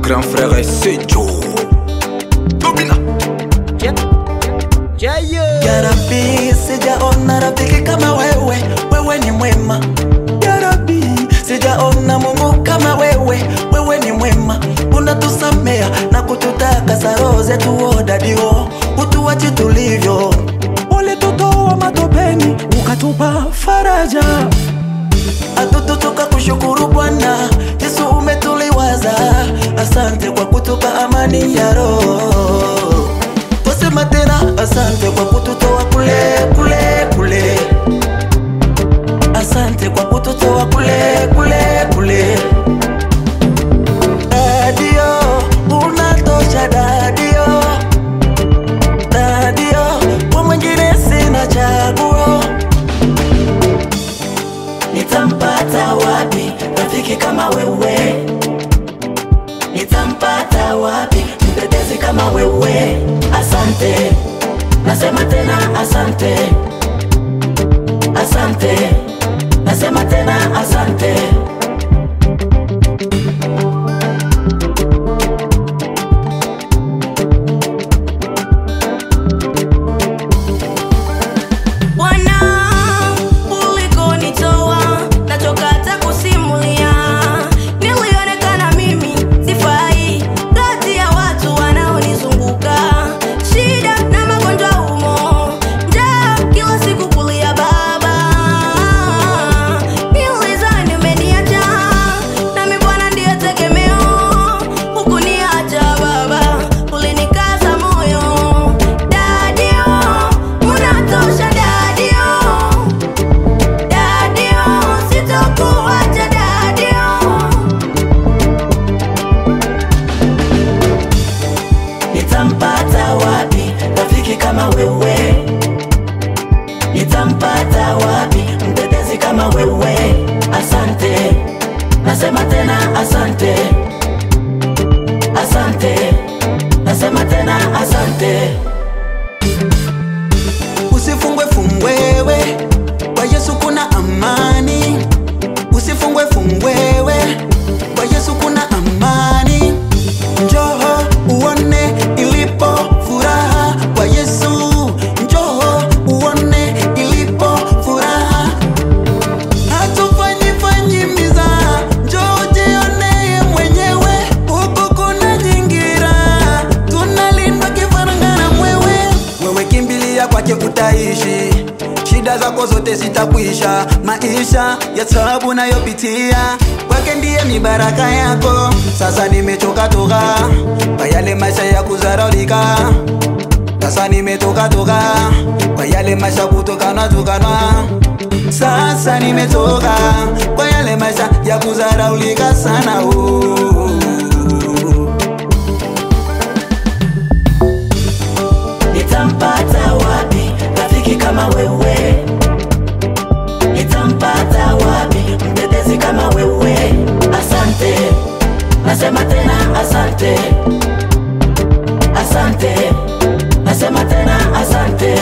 grand frère Sejo Domina Ya Rabbi, sijaona rafiki kama wewe, wewe ni mwema. Ya Rabbi, sijaona Mungu kama wewe, wewe ni mwema. Unatusamea na kututakasa roho zetu odadio, utuache tulivyo. Ulitutoa matopeni, ukatupa faraja. Atututoka kushukuru Bwana, Yesu umetuliwaza. Asante kwa kutupa amani ya roho. Twasema tena asante kwa kututoa kule. Asante kwa kututoa kule. Dadio, unatosha dadio. Kwa mwingine sina chaguo. Nitampata wapi rafiki kama wewe? Nitampata wapi mtetezi kama wewe? Asante, nasema tena asante. Asante, nasema tena asante. Nitampata wapi rafiki kama wewe? Nitampata wapi mtetezi kama wewe? Asante, nasema tena asante. Asante, nasema tena asante. Usifungwe fungwewe, kwa Yesu kuna amani. Usifungwe fungwewe, kwa Yesu kuna amani. Njoo uone ilipo furaha kwa Yesu. Njoo uone ilipo furaha. Hatufanyi mizaha, njoo jione mwenyewe. Huku kuna nyingira, tunalindwa kifaranga na mwewe. Wewe kimbilia kwake utaishi, shida zako zote zitakuisha. Maisha ya taabu nayopitia, kwake ndiye ni baraka yako. Sasa nimetoka kwa yale maisha ya kuzaraulika. Sasa nimetoka kwa yale maisha kutokanwa. Sasa nimetoka kwa yale maisha ya kuzaraulika sana. Nitampata wapi rafiki kama wewe? Nitampata wapi mtetezi kama wewe? Asante, nasema tena asante. Asante, nasema tena asante.